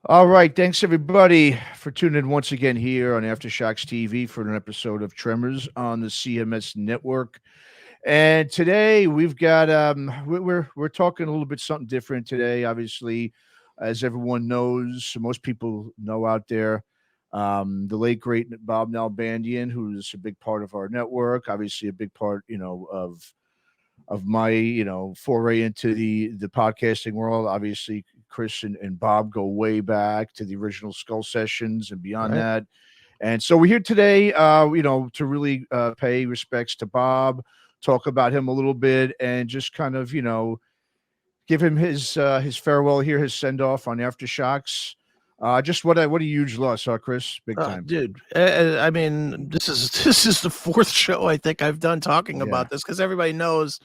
All right. Thanks, everybody, for tuning in once again here on Aftershocks TV for an episode of Tremors on the CMS network. And today we've got we're talking a little bit something different today. Obviously, as everyone knows, most people know out there, the late great Bob Nalbandian, who's a big part of our network. Obviously, a big part, of my foray into the podcasting world. Obviously, Chris and Bob go way back to the original Skull sessions and beyond Right. that. And so we're here today, to really pay respects to Bob, talk about him a little bit, and just kind of give him his farewell here, his send off on Aftershocks. Just what a huge loss, Chris, big time. Dude, I mean, this is this is the fourth show I think I've done talking Yeah. about this because everybody knows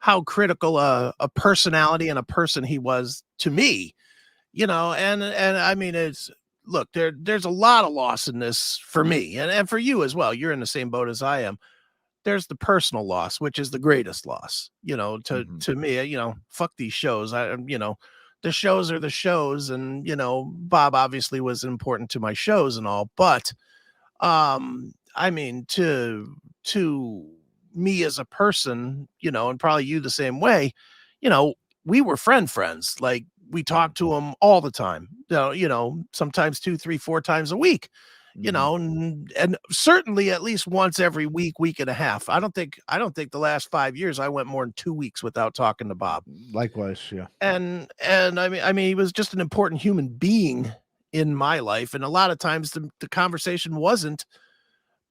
how critical a personality and a person he was to me. And I mean, it's look, there's a lot of loss in this for me and for you as well. You're in the same boat as I am. There's the personal loss, which is the greatest loss, to Mhm. to me. Fuck these shows. The shows are the shows, and Bob obviously was important to my shows and all, but I mean, to me as a person, and probably you the same way, you know, we were friends. Like we talked to him all the time. Sometimes two, three, four times a week. Mhm. And certainly at least once every week and a half. I don't think the last 5 years I went more than 2 weeks without talking to Bob. Likewise, yeah. And I mean, he was just an important human being in my life. And a lot of times the conversation wasn't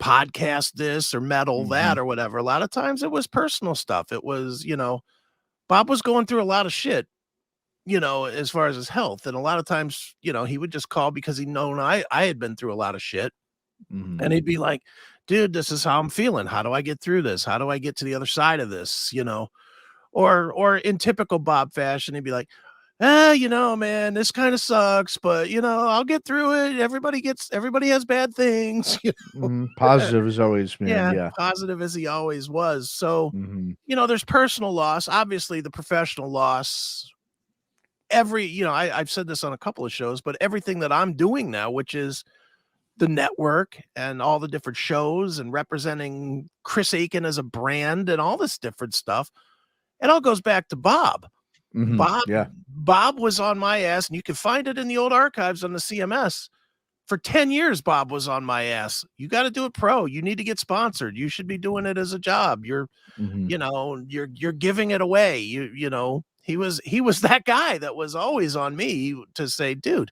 podcast this or metal that Mhm. or whatever. A lot of times it was personal stuff. It was, Bob was going through a lot of shit, as far as his health. And a lot of times, he would just call because he known I had been through a lot of shit. Mhm. And he'd be like, dude, this is how I'm feeling. How do I get through this? How do I get to the other side of this? Or in typical Bob fashion, he'd be like, man, this kind of sucks, but I'll get through it. Everybody has bad things. Mhm. Positive as always, man. Yeah, Yeah. positive as he always was. So, Mhm. there's personal loss, obviously the professional loss. I've said this on a couple of shows, but everything that I'm doing now, which is the network and all the different shows and representing Chris Aiken as a brand and all this different stuff, it all goes back to Bob. Mhm. Bob Yeah. Bob was on my ass, and you can find it in the old archives on the CMS. For 10 years, Bob was on my ass. You got to do it pro. You need to get sponsored. You should be doing it as a job. Mhm. You're giving it away. He was that guy that was always on me to say, dude,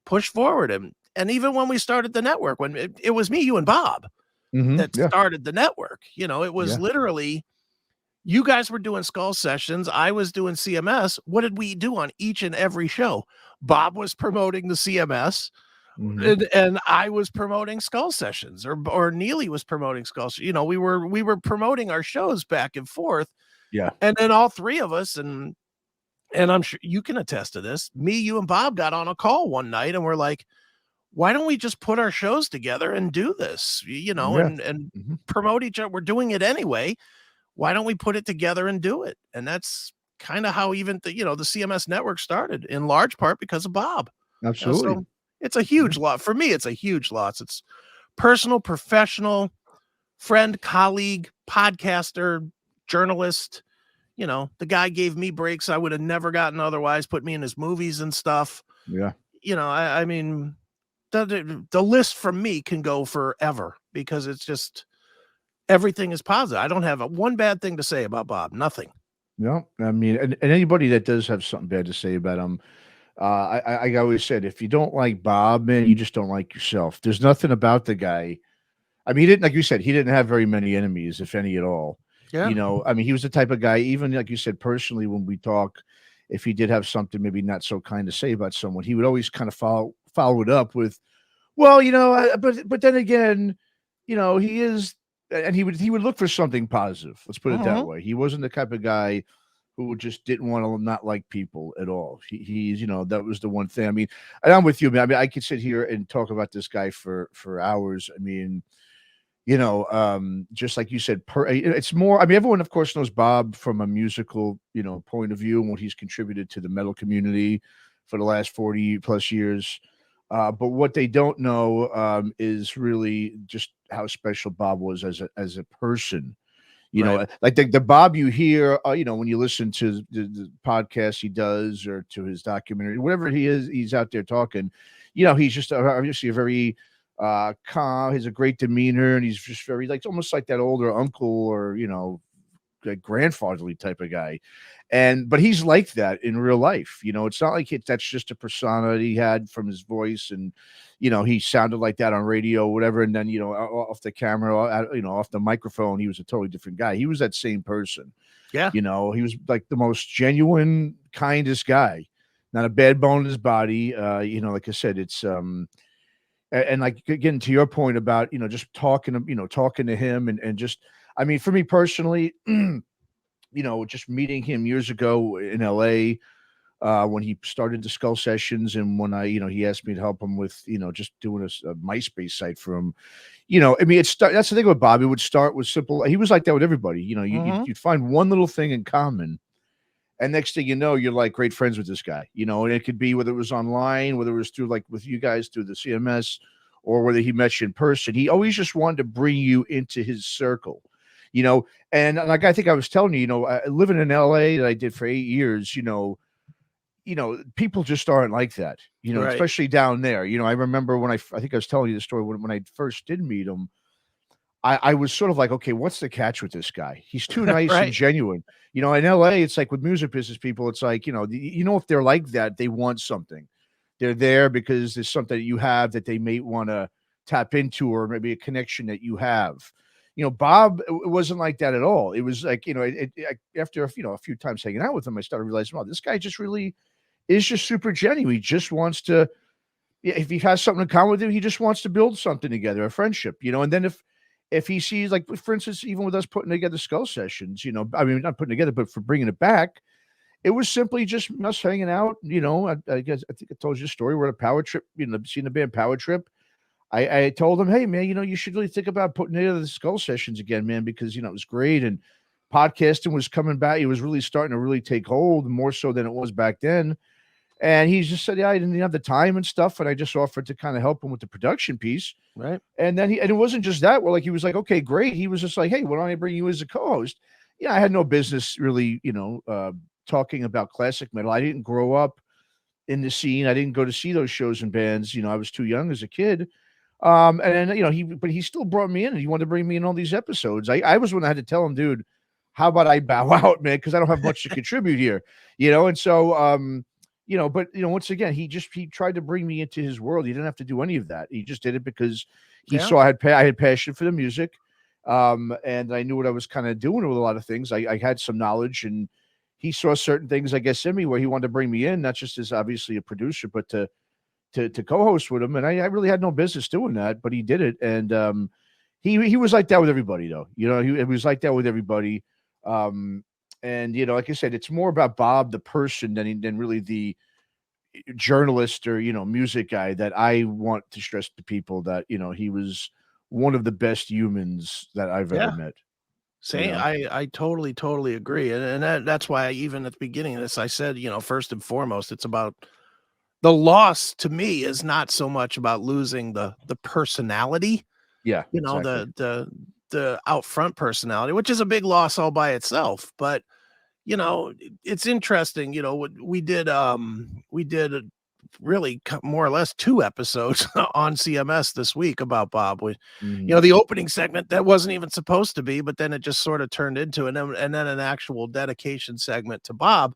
push forward. And even when we started the network, when it was me, you, and Bob Mhm. that Yeah. started the network, it was Yeah. literally you guys were doing Skull sessions. I was doing CMS. What did we do on each and every show? Bob was promoting the CMS, Mhm. and I was promoting Skull sessions, or Neely was promoting Skull. We were promoting our shows back and forth, Yeah. and then all three of us, and I'm sure you can attest to this. Me, you, and Bob got on a call one night, and we're like, why don't we just put our shows together and do this? Yeah. And Mhm. promote each other. We're doing it anyway. Why don't we put it together and do it? And that's kind of how even the CMS network started, in large part because of Bob. Absolutely. So it's a Yeah. huge loss for me. It's a huge loss. It's personal, professional, friend, colleague, podcaster, journalist. The guy gave me breaks I would have never gotten otherwise. Put me in his movies and stuff. Yeah. I mean, the list from me can go forever because it's just everything is positive. I don't have one bad thing to say about Bob. Nothing. No, I mean, and anybody that does have something bad to say about him, I always said, if you don't like Bob, man, you just don't like yourself. There's nothing about the guy. I mean, he didn't, like you said, he didn't have very many enemies, if any at all. Yeah. I mean, he was the type of guy, even like you said, personally, when we talk, if he did have something maybe not so kind to say about someone, he would always kind of follow it up with, well, but then again, he is, and he would look for something positive. Let's put it that Mhm. way. He wasn't the type of guy who just didn't want to not like people at all. He's, that was the one thing. I mean, and I'm with you, man. I mean, I could sit here and talk about this guy for hours. I mean, just like you said, it's more. I mean, everyone, of course, knows Bob from a musical, point of view and what he's contributed to the metal community for the last 40 plus years. But what they don't know is really just how special Bob was as a person. You Right. know, like the Bob you hear, you know, when you listen to the podcast he does or to his documentary, whatever he is, he's out there talking. You know, he's just obviously a very calm. He's a great demeanor, and he's just very like almost like that older uncle or like grandfatherly type of guy. But he's like that in real life. You know, it's not like that's just a persona that he had from his voice, and he sounded like that on radio, or whatever. And then off the camera, off the microphone, he was a totally different guy. He was that same person. Yeah. He was like the most genuine, kindest guy. Not a bad bone in his body. Like I said, it's and like getting to your point about just talking to him and just, I mean, for me personally, just meeting him years ago in LA, when he started the Skull Sessions, and when he asked me to help him with, just doing a MySpace site for him. I mean, that's the thing with Bob. It would start with simple. He was like that with everybody. You'd find one little thing in common, and next thing you know, you're like great friends with this guy. And it could be whether it was online, whether it was through like with you guys through the CMS, or whether he met you in person. He always just wanted to bring you into his circle. And like I think I was telling you, living in LA that I did for 8 years, people just aren't like that, Right. especially down there. I remember when I think I was telling you the story when I first did meet him, I was sort of like, okay, what's the catch with this guy? He's too nice and Right. genuine. In LA, it's like with music business people, it's like, if they're like that, they want something. They're there because there's something that you have that they may want to tap into, or maybe a connection that you have. Bob, it wasn't like that at all. It was like, after a few times hanging out with him, I started realizing, wow, this guy just really is just super genuine. He just wants to, if he has something in common with you, he just wants to build something together, a friendship, and then if he sees, like, for instance, even with us putting together Skull Sessions, I mean, not putting together, but for bringing it back, it was simply just us hanging out. I guess I think I told you the story. We're at a Power Trip, seeing the band Power Trip. I told him, hey man, you should really think about putting together the Skull Sessions again, man, because it was great, and podcasting was coming back. It was really starting to really take hold, more so than it was back then. And he just said, yeah, I didn't have the time and stuff, and I just offered to kind of help him with the production piece. Right. And then and it wasn't just that. Well, like, he was like, okay, great. He was just like, hey, why don't I bring you as a co-host? Yeah, I had no business really, talking about classic metal. I didn't grow up in the scene. I didn't go to see those shows and bands. I was too young as a kid. And then, but he still brought me in, and he wanted to bring me in all these episodes. I was when I had to tell him, dude, how about I bow out, man? Because I don't have much to contribute here, and so, but once again, he tried to bring me into his world. He didn't have to do any of that. He just did it because he saw I had passion for the music. And I knew what I was kind of doing with a lot of things. I had some knowledge, and he saw certain things, I guess, in me where he wanted to bring me in, not just as obviously a producer, but to co-host with him. And I really had no business doing that, but he did it. And he was like that with everybody, though. He was like that with everybody. And like I said, it's more about Bob the person than really the journalist or music guy. That I want to stress to people that he was one of the best humans that I've ever met. Say, I totally agree. And that's why even at the beginning of this, I said, first and foremost, it's about the loss. To me, is not so much about losing the personality. Yeah, Exactly. The out front personality, which is a big loss all by itself. But it's interesting. We did really more or less 2 episodes on CMS this week about Bob. The opening segment that wasn't even supposed to be, but then it just sort of turned into and then an actual dedication segment to Bob.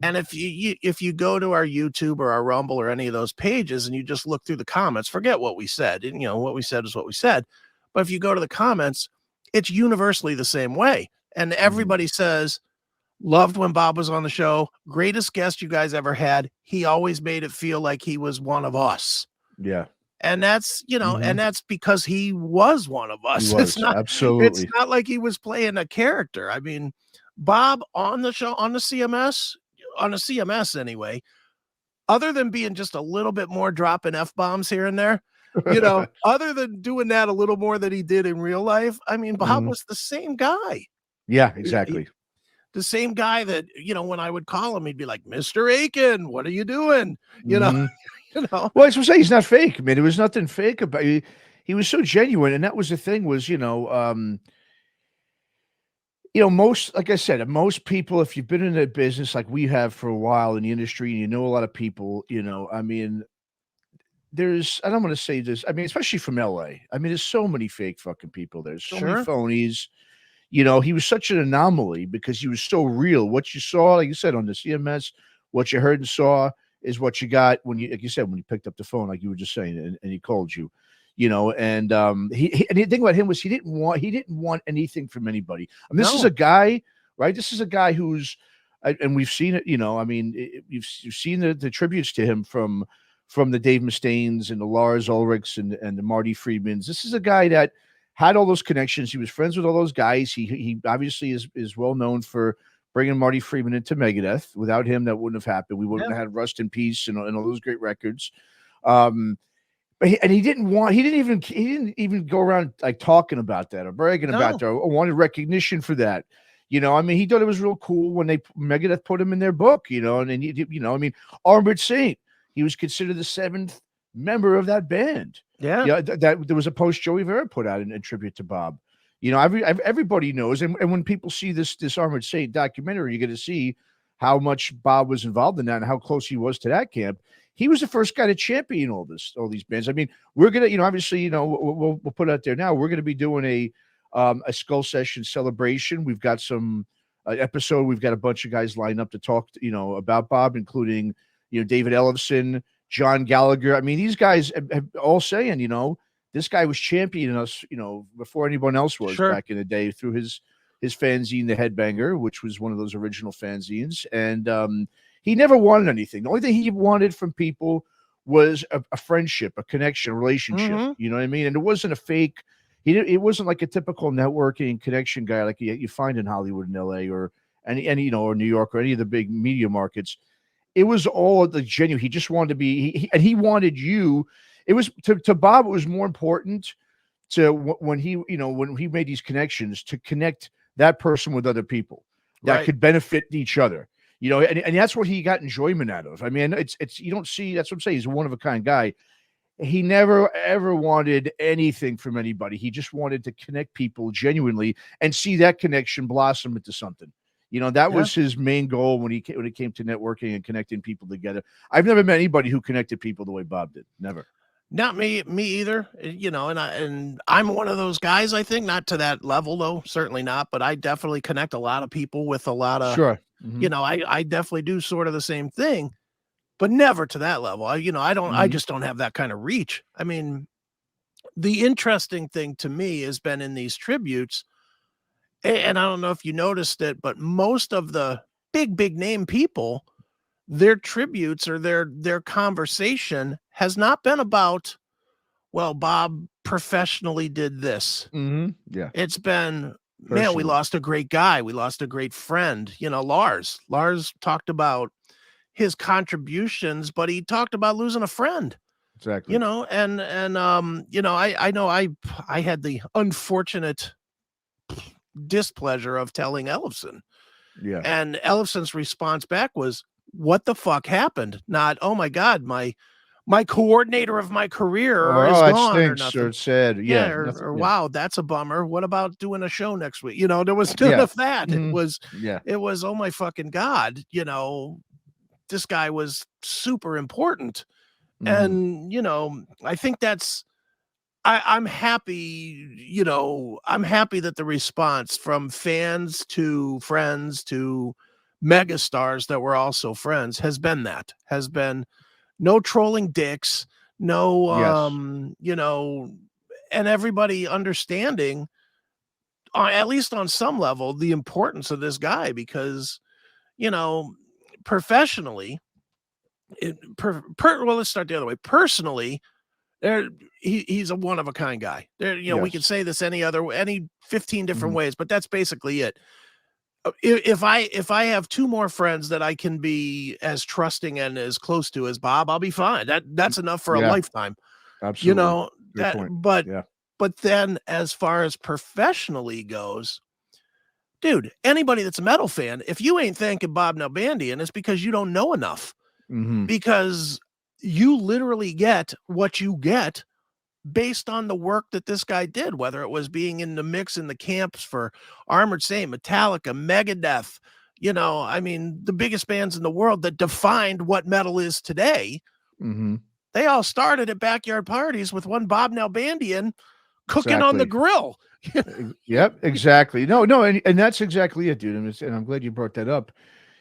And if you go to our YouTube or our Rumble or any of those pages and you just look through the comments, forget what we said. And, what we said is what we said. But if you go to the comments, it's universally the same way. And everybody says, loved when Bob was on the show. Greatest guest you guys ever had. He always made it feel like he was one of us. Yeah. And that's, and that's because he was one of us. It's not like he was playing a character. I mean, Bob on the show, on the CMS anyway, other than being just a little bit more dropping F-bombs here and there, other than doing that a little more than he did in real life, I mean, Bob was the same guy. Yeah, exactly. the same guy that, when I would call him, he'd be like, Mr. Aiken, what are you doing? You know, Mhm. you know, Well, I was gonna say he's not fake, man. There was nothing fake about he was so genuine, and that was the thing was, most like I said, most people, if you've been in a business like we have for a while in the industry and you know a lot of people, I mean, I don't want to say this, I mean, especially from LA. I mean, there's so many fake fucking people. There's so many sure. phonies. He was such an anomaly because he was so real. What you saw, like you said, on the CMS, what you heard and saw is what you got when you, like you said, when you picked up the phone, like you were just saying, and he called you, and and the thing about him was he didn't want anything from anybody. I mean, this is No. a guy, right? This is a guy who's, and we've seen it. I mean, you've seen the tributes to him from the Dave Mustaines and the Lars Ulrichs and the Marty Friedmans. This is a guy that had all those connections. He was friends with all those guys. He obviously is well known for bringing Marty Friedman into Megadeth. Without him, that wouldn't have happened. We wouldn't Yeah. have had Rust in Peace and all those great records. But he didn't even go around like talking about that or bragging about No. that or wanted recognition for that. I mean, he thought it was real cool when Megadeth put him in their book. And then I mean, Armored Saint, he was considered the seventh member of that band. Yeah. Yeah, that there was a post Joey Vera put out in tribute to Bob. Everybody knows, and when people see this Armored Saint documentary, you're going to see how much Bob was involved in that and how close he was to that camp. He was the first guy to champion all these bands. I mean, we're gonna, obviously, we'll put it out there now. We're gonna be doing a Skull Session celebration. We've got some episode. We've got a bunch of guys lined up to talk, about Bob, including David Ellefson, John Gallagher. I mean, these guys have all saying, this guy was championing us, before anyone else was Sure. back in the day through his fanzine, The Headbanger, which was one of those original fanzines. And he never wanted anything. The only thing he wanted from people was a friendship, a connection, a relationship. Mm-hmm. You know what I mean? And it wasn't a fake. It wasn't like a typical networking connection guy like you find in Hollywood and LA or any or New York or any of the big media markets. It was all the genuine. He just wanted to be, and he wanted you. It was to Bob. It was more important to when he made these connections to connect that person with other people that Right. could benefit each other. And that's what he got enjoyment out of. I mean, it's you don't see. That's what I'm saying. He's a one of a kind guy. He never ever wanted anything from anybody. He just wanted to connect people genuinely and see that connection blossom into something. That Yeah. was his main goal when it came to networking and connecting people together. I've never met anybody who connected people the way Bob did. Never. Not me either. And I'm one of those guys, I think, not to that level though, certainly not, but I definitely connect a lot of people with a lot of, Sure. Mhm. I definitely do sort of the same thing, but never to that level. I Mhm. just don't have that kind of reach. I mean, the interesting thing to me has been in these tributes, and I don't know if you noticed it, but most of the big name people, their tributes or their conversation has not been about, well, Bob professionally did this. Mhm. Yeah. It's been, man, we Personally. lost a great guy. We lost a great friend. Lars. Lars talked about his contributions, but he talked about losing a friend. Exactly. I know I had the unfortunate displeasure of telling Ellefson. Yeah. And Ellefson's response back was, "What the fuck happened?" Not, "Oh my God, my coordinator of my career is That gone," or stinks, or nothing. it's sad. Yeah, Yeah. Nothing. or Yeah. wow, that's a bummer. What about doing a show next week? There was none Yeah. of that. Mhm. Yeah. It was, oh my fucking God, this guy was super important. Mhm. And, I think I'm happy, I'm happy that the response from fans to friends to megastars that were also friends has been no trolling dicks, no, Yes. and everybody understanding, at least on some level, the importance of this guy because, you know, professionally, well, let's start the other way. Personally, there he's a one of a kind guy. There, we could Yes. say this any 15 different Mhm. ways, but that's basically it. If I have two more friends that I can be as trusting and as close to as Bob, I'll be fine. That's enough for a Yeah. lifetime. Absolutely. Great That point. but Yeah. but then as far as professionally goes, dude, anybody that's a metal fan, if you ain't thanking Bob Nalbandian, it's because you don't know enough. Mhm. Because you literally get what you get based on the work that this guy did, whether it was being in the mix in the camps for Armored Saint, Metallica, Megadeth, I mean, the biggest bands in the world that defined what metal is today. Mhm. They all started at backyard parties with one Bob Nalbandian cooking on the Exactly. grill. Yep, exactly. No, and that's exactly it, dude, and I'm glad you brought that up.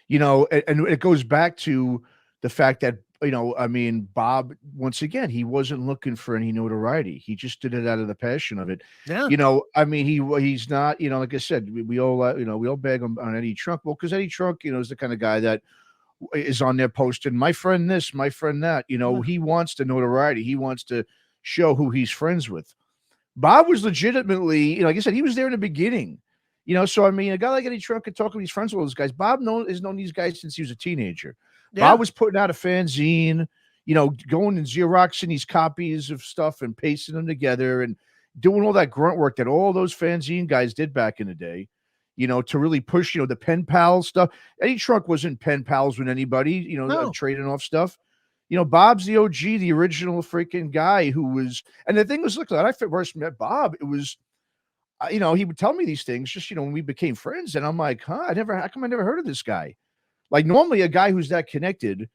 And it goes back to the fact that, I mean, Bob, once again, he wasn't looking for any notoriety. He just did it out of the passion of it. Yeah. I mean, he's not, like I said, we all, we all bag him on Eddie Trunk. Well, because Eddie Trunk, is the kind of guy that is on there posting, my friend this, my friend that. He wants the notoriety. He wants to show who he's friends with. Bob was legitimately, like I said, he was there in the beginning. So I mean, a guy like Eddie Trunk could talk with his friends with those guys. Bob has known these guys since he was a teenager. Yeah. Bob was putting out a fanzine, going and Xeroxing these copies of stuff and pasting them together and doing all that grunt work that all those fanzine guys did back in the day, to really push, the pen pal stuff. Eddie Trunk wasn't pen pals with anybody, No. trading off stuff. Bob's the OG, the original freaking guy who was, and the thing was, look, when I first met Bob, it was, he would tell me these things just, when we became friends. And I'm like, how come I never heard of this guy? Like, normally a guy who's that connected,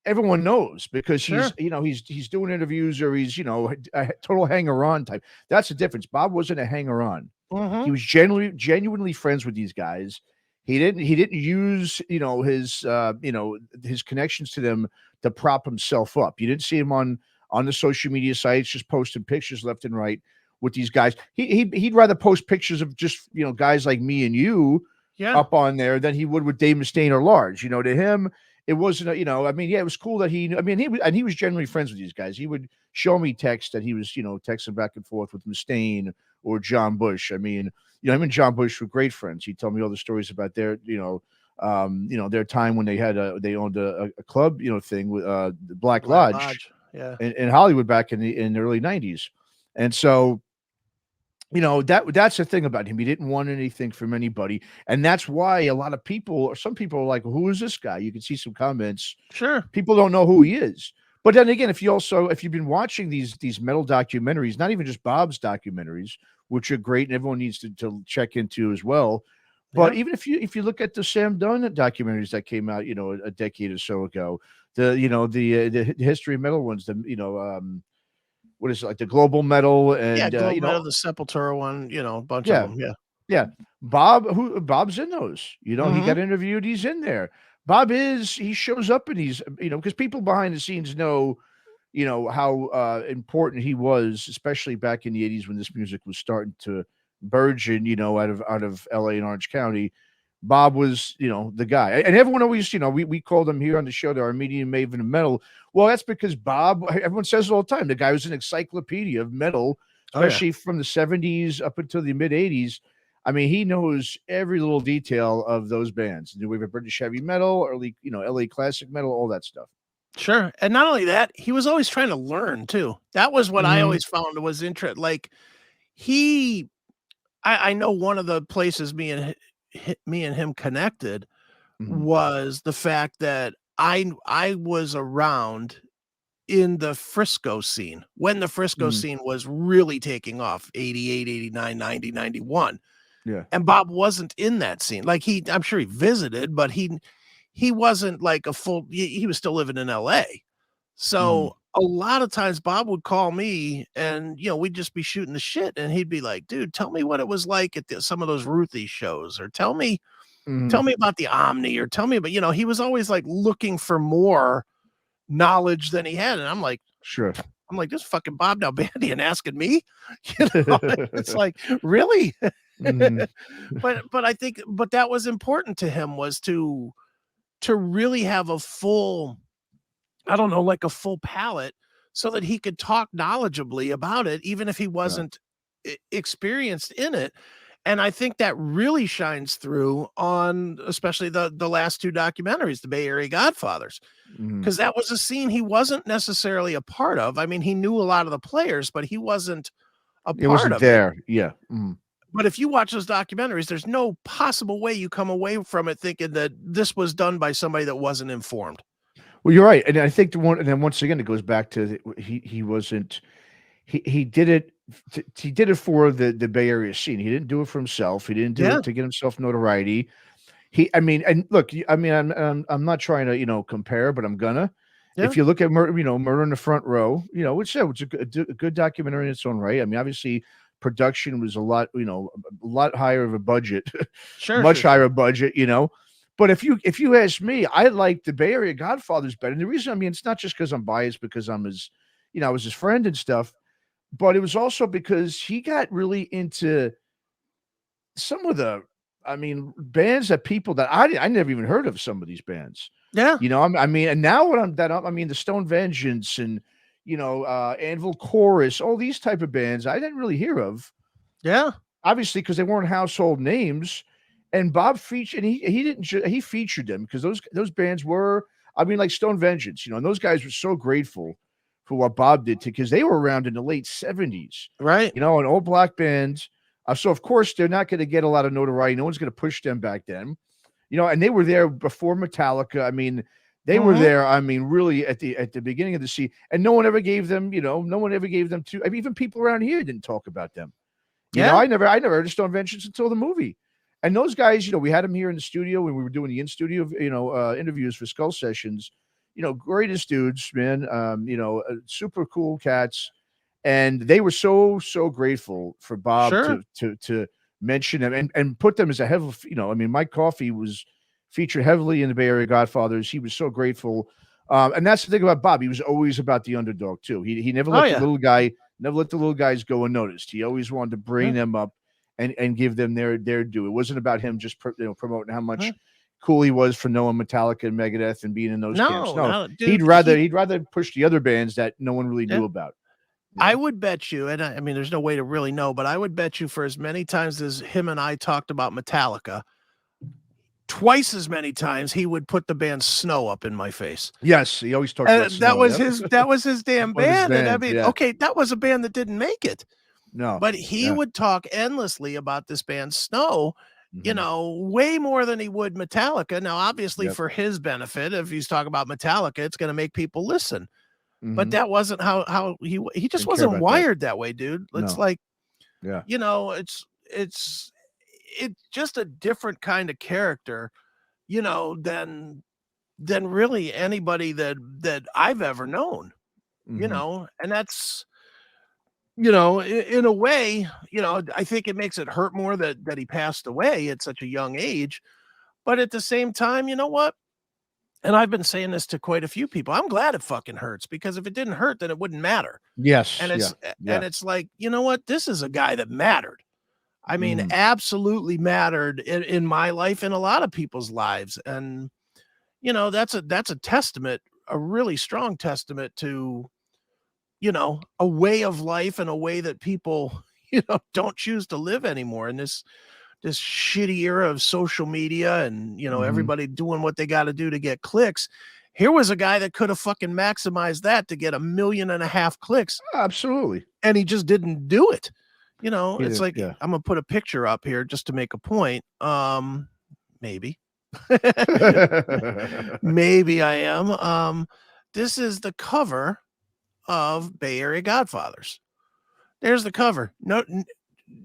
everyone knows because Sure. he's doing interviews or he's, a total hanger on type. That's the difference. Bob wasn't a hanger on. He was genuinely friends with these guys. He didn't use, his connections to them to prop himself up. You didn't see him on the social media sites just posting pictures left and right with these guys. He'd rather post pictures of just, guys like me and you up on there than he would with Dave Mustaine or Large. To him, it wasn't, I mean, yeah, it was cool that he was generally friends with these guys. He would show me texts that he was, texting back and forth with Mustaine or John Bush. I mean, him and John Bush were great friends. He told me all the stories about their, their time when they owned a club, thing with the Black Lodge. Yeah. In Hollywood back in the early 90s. And so, that's the thing about him. He didn't want anything from anybody. And that's why a lot of people, or some people are like, who is this guy? You can see some comments. Sure. People don't know who he is. But then again, if you've been watching these metal documentaries, not even just Bob's documentaries, which are great and everyone needs to check into as well. But even if you look at the Sam Dunn documentaries that came out, a decade or so ago, the history of metal ones, what is it, like the Global Metal and Global Metal, the Sepultura one, a bunch of them. Yeah. Bob's in those. He got interviewed, he's in there. He shows up in these, because people behind the scenes know, how important he was, especially back in the 80s when this music was starting to burgeon, out of LA and Orange County. Bob was, the guy. And everyone always, we called him here on the show, our medium maven of metal. Well, that's because Bob, everyone says it all the time, the guy was an encyclopedia of metal, especially from the 70s up until the mid 80s. I mean, he knows every little detail of those bands. Do we have British heavy metal, early, LA classic metal, all that stuff. Sure. And not only that, he was always trying to learn too. That was what I always found was interesting. Like I know one of the places me and him connected was the fact that I was around in the Frisco scene when the Frisco scene was really taking off, 88, 89, 90, 91. Yeah. And Bob wasn't in that scene. Like I'm sure he visited, but he wasn't like a full, he was still living in LA. So a lot of times Bob would call me and, we'd just be shooting the shit. And he'd be like, dude, tell me what it was like at some of those Ruthie shows, or tell me about the Omni, or tell me about, he was always like looking for more knowledge than he had. And I'm like, sure. I'm like, this fucking Bob Nalbandian asking me, it's like, really? But I think, that was important to him, was to really have a full, I don't know, like a full palette, so that he could talk knowledgeably about it, even if he wasn't experienced in it. And I think that really shines through on, especially the last two documentaries, the Bay Area Godfathers, because that was a scene he wasn't necessarily a part of. I mean, he knew a lot of the players, but he wasn't a part of there. it. Yeah. But if you watch those documentaries, there's no possible way you come away from it thinking that this was done by somebody that wasn't informed. Well, you're right, and I think and then once again, it goes back to he wasn't he did it he did it for the Bay Area scene. He didn't do it for himself. He didn't do Yeah. it to get himself notoriety. I mean, and look, I mean, I'm not trying to compare, but I'm gonna. Yeah. If you look at Murder in the Front Row, it's a good documentary in its own right. I mean, obviously, production was a lot higher of a budget, much higher budget, But if you ask me, I like the Bay Area Godfathers better. And the reason, I mean, it's not just because I'm biased, because I'm I was his friend and stuff, but it was also because he got really into some of the, I mean, bands that people that I never even heard of some of these bands. Yeah. I mean, and now I mean, the Stone Vengeance and, Anvil Chorus, all these type of bands I didn't really hear of. Yeah. Obviously, because they weren't household names. And Bob featured, and he featured them because those bands were, I mean, like Stone Vengeance, and those guys were so grateful for what Bob did because they were around in the late 70s. Right. An old black band. So of course they're not going to get a lot of notoriety. No one's going to push them back then. And they were there before Metallica. I mean, they were there, I mean, really at the beginning of the scene. And no one ever gave them, no one ever gave them to, I mean, even people around here didn't talk about them. I never heard of Stone Vengeance until the movie. And those guys, we had them here in the studio when we were doing the in-studio, interviews for Skull Sessions. Greatest dudes, man. Super cool cats, and they were so grateful for Bob to mention them and put them as a heavy. I mean, Mike Coffey was featured heavily in the Bay Area Godfathers. He was so grateful, and that's the thing about Bob. He was always about the underdog too. He never let the little guy, never let the little guys go unnoticed. He always wanted to bring them up and give them their due. It wasn't about him just promoting how much cool he was for knowing Metallica and Megadeth and being in those camps. No, dude, he'd rather push the other bands that no one really knew about. I would bet you, and I mean, there's no way to really know, but I would bet you for as many times as him and I talked about Metallica, twice as many times he would put the band Snow up in my face. Yes, he always talked about Snow. That was his damn band. And I mean, okay, that was a band that didn't make it. No. But he would talk endlessly about this band Snow, way more than he would Metallica. Now, obviously, for his benefit, if he's talking about Metallica, it's going to make people listen. But that wasn't how he just wasn't wired that way, dude. It's like, it's just a different kind of character, than really anybody that I've ever known, and that's, in a way, I think it makes it hurt more that he passed away at such a young age. But at the same time, you know what? And I've been saying this to quite a few people. I'm glad it fucking hurts, because if it didn't hurt, then it wouldn't matter. Yes. And it's like, you know what? This is a guy that mattered. I mean, absolutely mattered in my life, in a lot of people's lives. And, that's a testament, a really strong testament to, a way of life and a way that people, don't choose to live anymore in this shitty era of social media and, everybody doing what they got to do to get clicks. Here was a guy that could have fucking maximized that to get 1.5 million clicks. Absolutely. And he just didn't do it. It's like, I'm going to put a picture up here just to make a point. Maybe. Maybe I am. This is the cover of Bay Area Godfathers. There's the cover. No, do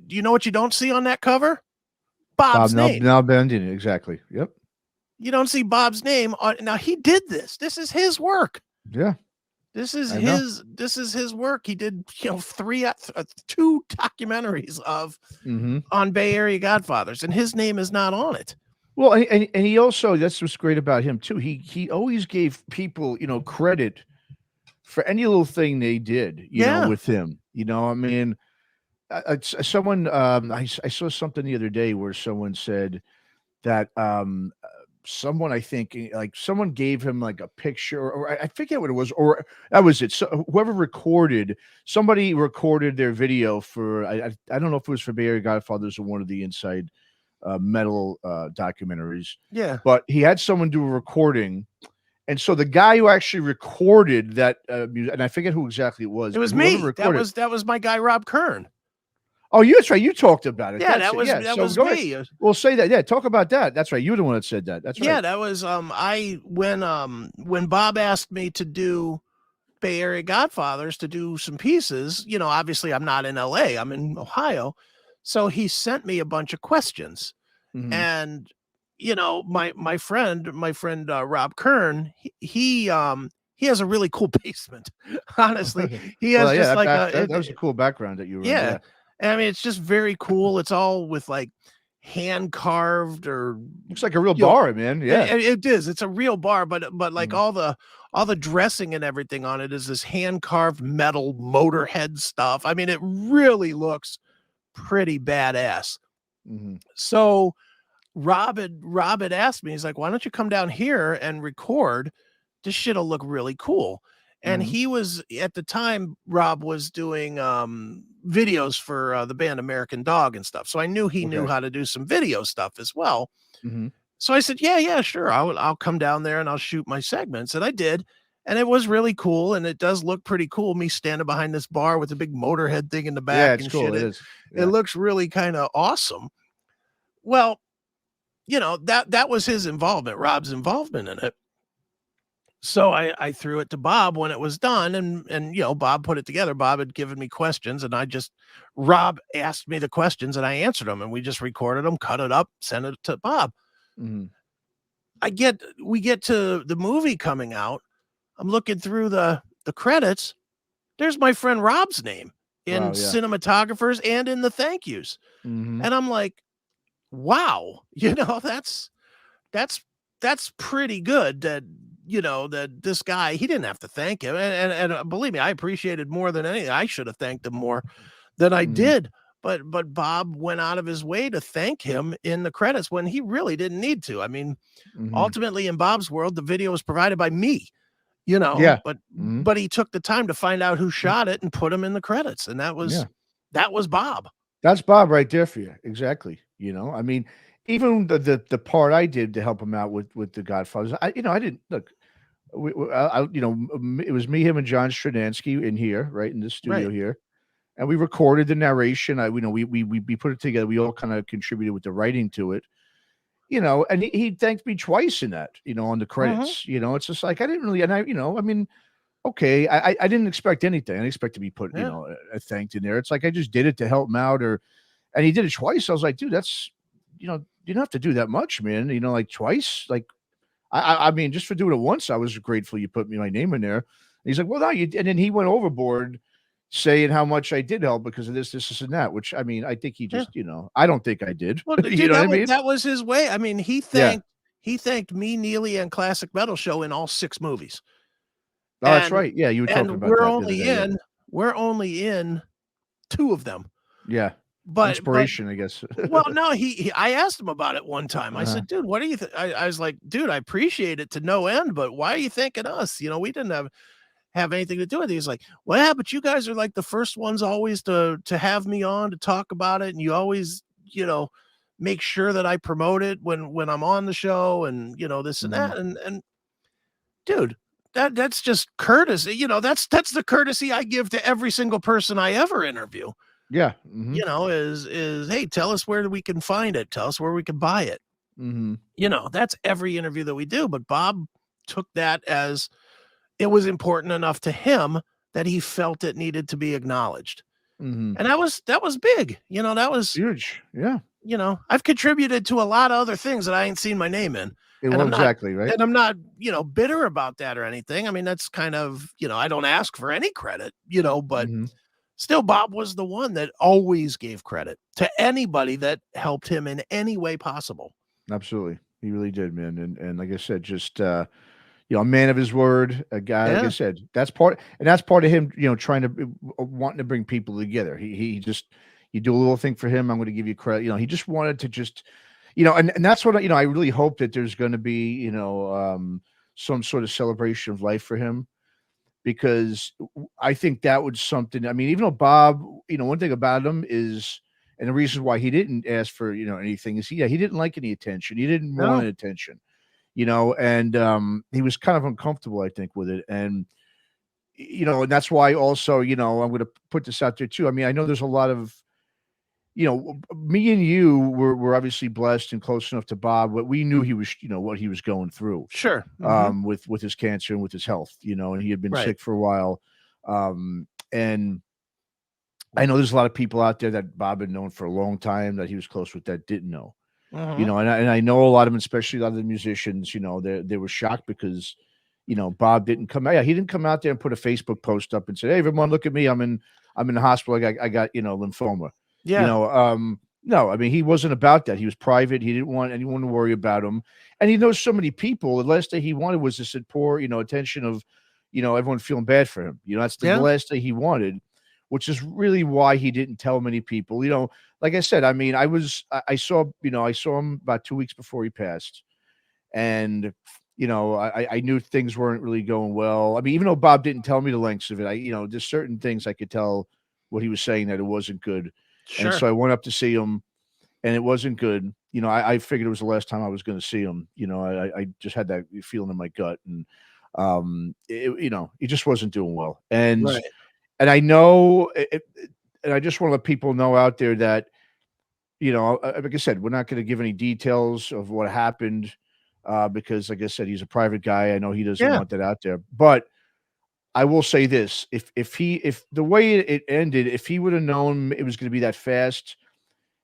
you know what you don't see on that cover? Bob's name. Nalbandian, exactly. Yep. You don't see Bob's name on. Now, he did this. This is his work. Yeah. This is his work. He did, 2 documentaries on Bay Area Godfathers, and his name is not on it. Well, and he also, that's what's great about him too. He always gave people, credit for any little thing they did, with him. I mean, someone, I saw something the other day where someone said that someone, I think, like someone gave him like a picture, or I forget what it was, or that was it. So somebody recorded their video for, I don't know if it was for Bay Area Godfathers or one of the Inside Metal documentaries. Yeah. But he had someone do a recording. And so the guy who actually recorded that music, and I forget who exactly it was. It was me. That was my guy, Rob Kern. Oh, that's right. You talked about it. Yeah, That's it. Yeah. that So was go ahead. me. We'll say that. Yeah. Talk about that. That's right. You're the one that said that. That's right. Yeah, that was I when Bob asked me to do Bay Area Godfathers, to do some pieces, you know, obviously I'm not in LA, I'm in Ohio. So he sent me a bunch of questions. Mhm. And you know, my friend Rob Kern, he has a really cool basement. Honestly, he has Well, yeah, just like that was a cool background that you were in. yeah. Yeah. I mean, it's just very cool. It's all with like hand carved or Looks like a real you know, bar, man. Yeah. it is. It's a real bar, but like Mhm. all the dressing and everything on it is this hand carved metal motorhead stuff. I mean, it really looks pretty badass. Mhm. So Rob had asked me, he's like, why don't you come down here and record? This shit'll look really cool. And Mhm. he was at the time, Rob was doing videos for the band American Dog and stuff. So I knew he knew Okay. how to do some video stuff as well. Mhm. So I said, yeah, sure. I'll come down there and I'll shoot my segments. And I did. And it was really cool. And it does look pretty cool. Me standing behind this bar with a big motorhead thing in the Yeah, back it's and cool. shit. It is. It Yeah. looks really kind of awesome. Well, you know, that was his involvement, Rob's involvement in it. So I threw it to Bob when it was done, and you know, Bob put it together. Bob had given me questions, and Rob asked me the questions, and I answered them, and we just recorded them, cut it up, sent it to Bob. Mhm. We get to the movie coming out. I'm looking through the credits. There's my friend Rob's name in Wow. Yeah. cinematographers and in the thank yous, Mhm. and I'm like, wow, you know, that's that's pretty good that you know that this guy, he didn't have to thank him, and believe me, I appreciated more than anything. I should have thanked him more than I Mhm. did, but Bob went out of his way to thank him in the credits when he really didn't need to. I mean, Mhm. ultimately in Bob's world the video was provided by me, you know, Yeah. Mhm. but he took the time to find out who shot it and put him in the credits, and Yeah. that was Bob. That's Bob right there for you. Exactly. I mean, even the part I did to help him out with the Godfathers, I didn't look. It was me, him, and John Stradansky in here, right in the studio Right. here, and we recorded the narration. We put it together. We all kind of contributed with the writing to it, and he thanked me twice in that, on the Mhm. credits. It's just like I didn't really, and I mean, okay, I didn't expect anything. I didn't expect to be put, Yeah. thanked in there. It's like I just did it to help him out, and he did it twice. I was like, dude, that's, you don't have to do that much, man. Like twice, like I mean, just for doing it once, I was grateful you put my name in there. And he's like, well, no, you, and then he went overboard saying how much I did help because of this, and that. Which I mean, I think he Yeah. just, I don't think I did. Well, You dude, know what I mean? that was his way. I mean, Yeah. he thanked me, Neely, and Classic Metal Show in all 6 movies. Oh, that's And right. Yeah, you were talking and about that the other day. Yeah. we're only in 2 of them. Yeah. But Inspiration, I guess. well, no, I asked him about it one time. I Uh-huh. said, "Dude, what do you I was like, "Dude, I appreciate it to no end, but why are you thanking us? You know, we didn't have anything to do with it." He's like, "Well, yeah, but you guys are like the first ones always to have me on to talk about it, and you always, you know, make sure that I promote it when I'm on the show and, you know, this and Mhm. that." And dude, that's just courtesy. You know, that's the courtesy I give to every single person I ever interview. Yeah. Mhm. You know, is hey, tell us where we can find it. Tell us where we can buy it. Mhm. You know, that's every interview that we do. But Bob took that as it was important enough to him that he felt it needed to be acknowledged. Mhm. And that was big. You know, that was, Huge. Yeah. you know, I've contributed to a lot of other things that I ain't seen my name in. And Well, exactly, right? I'm not, you know, bitter about that or anything. I mean, that's kind of, you know, I don't ask for any credit, you know, but Mhm. still Bob was the one that always gave credit to anybody that helped him in any way possible. Absolutely. He really did, man. And like I said, just a man of his word, a guy, like I Yeah. said, that's part of him, trying to wanting to bring people together. He just you do a little thing for him, I'm going to give you credit. He just wanted to just, and that's what I really hope that there's going to be, some sort of celebration of life for him because I think that would something. I mean, even though Bob, one thing about him is, and the reason why he didn't ask for anything is he didn't like any attention. He didn't want No. any attention, and he was kind of uncomfortable, I think, with it, and and that's why also I'm going to put this out there too. I mean, I know there's a lot of me and you were obviously blessed and close enough to Bob, but we knew he was, what he was going through, Sure. Mhm. with his cancer and with his health, and he had been Right. sick for a while. And I know there's a lot of people out there that Bob had known for a long time that he was close with that didn't know, Mhm. and I know a lot of them, especially a lot of the musicians, they were shocked because, Bob didn't come out. Yeah, he didn't come out there and put a Facebook post up and say, "Hey, everyone, look at me. I'm in the hospital. I got lymphoma." Yeah. No, I mean, he wasn't about that. He was private. He didn't want anyone to worry about him. And he knows so many people. The last thing he wanted was this poor, attention of, everyone feeling bad for him. That's the Yeah. last thing he wanted, which is really why he didn't tell many people. Like I said, I mean, I saw, I saw him about 2 weeks before he passed. And, I knew things weren't really going well. I mean, even though Bob didn't tell me the lengths of it, there's certain things I could tell what he was saying that it wasn't good. And Sure. so I went up to see him and it wasn't good. I figured it was the last time I was going to see him. I just had that feeling in my gut, and he just wasn't doing well. And Right. and I know, and I just want to let people know out there that like I said, we're not going to give any details of what happened, because, like I said, he's a private guy. I know he doesn't Yeah. want that out there, but I will say this: if the way it ended, if he would have known it was going to be that fast,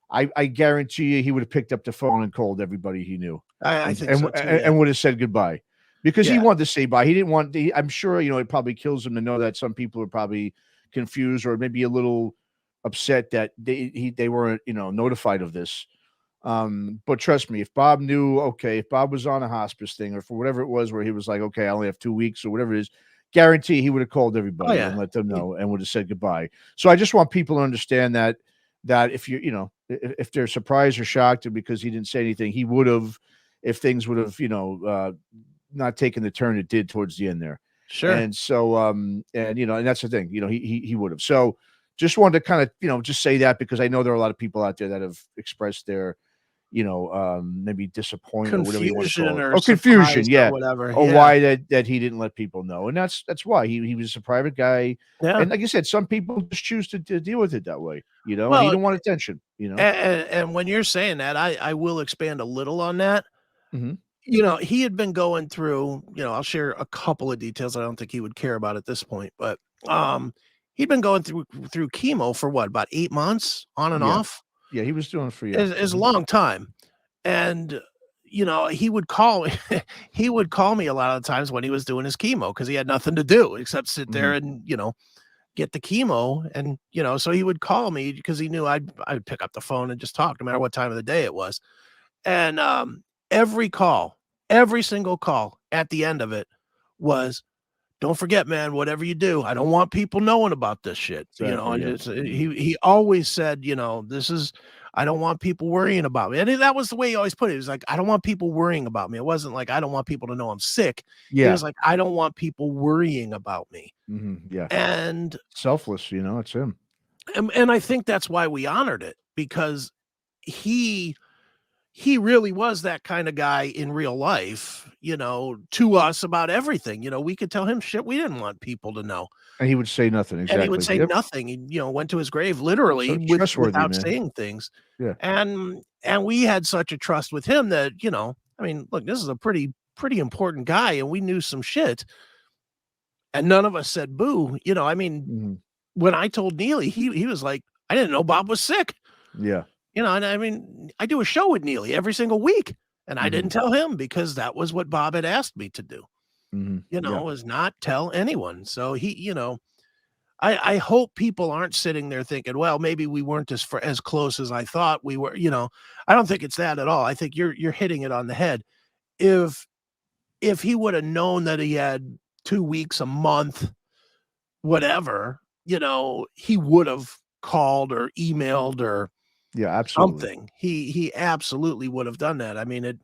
I guarantee you he would have picked up the phone and called everybody he knew, I and think and so too. Yeah. and would have said goodbye, because he Yeah. wanted to say bye. He didn't want. I'm sure it probably kills him to know that some people are probably confused or maybe a little upset that they weren't notified of this. But trust me, if Bob knew, okay, if Bob was on a hospice thing or for whatever it was, where he was like, okay, I only have 2 weeks or whatever it is, guarantee he would have called Oh everybody yeah. and let them He- know and would have said goodbye. So I just want people to understand that if if they're surprised or shocked because he didn't say anything, he would have, if things would have, not taken the turn it did towards the end there. Sure. And so, and that's the thing, he would have. So just wanted to kind of, just say that because I know there are a lot of people out there that have expressed their, maybe disappointment or whatever you want to call Confusion it, or or confusion, surprise or yeah, whatever. or Yeah. why that he didn't let people know, and that's why he was a private guy, Yeah. and like I said, some people just choose to deal with it that way, and he Well, don't want attention, and when you're saying that, I will expand a little on that. Mhm. He had been going through, I'll share a couple of details I don't think he would care about at this point, but he'd been going through chemo for what, about 8 months on and Yeah, off. yeah, he was doing it for Is a long time. And he would call me he would call me a lot of the times when he was doing his chemo because he had nothing to do except sit there Mhm. and, get the chemo. And, so he would call me because he knew I'd pick up the phone and just talk no matter what time of the day it was. And every call, every single call at the end of it was, don't forget, man, whatever you do, I don't want people knowing about this shit. Exactly, And yeah. Mhm. he always said, this is, I don't want people worrying about me. And that was the way he always put it. He was like, I don't want people worrying about me. It wasn't like I don't want people to know I'm sick. He Yeah. was like, I don't want people worrying about me. Mhm, yeah. And Selfless, it's him. and I think that's why we honored it, because he he really was that kind of guy in real life, to us about everything. We could tell him shit we didn't want people to know. And he would say nothing, And he would exactly. say Yep. nothing. He, went to his grave literally So trustworthy, without man. saying things. Yeah. And we had such a trust with him that, I mean, look, this is a pretty important guy, and we knew some shit. And none of us said boo. I mean, Mhm. when I told Neely, he was like, I didn't know Bob was sick. Yeah. And I mean, I do a show with Neely every single week, and I didn't Mhm. tell him because that was what Bob had asked me to do, Mhm. Yeah. was not tell anyone. So he, I hope people aren't sitting there thinking, well, maybe we weren't as close as I thought we were. I don't think it's that at all. I think you're hitting it on the head. If he would have known that he had 2 weeks, a month, whatever, he would have called or emailed or Yeah, absolutely. something. He absolutely would have done that. I mean,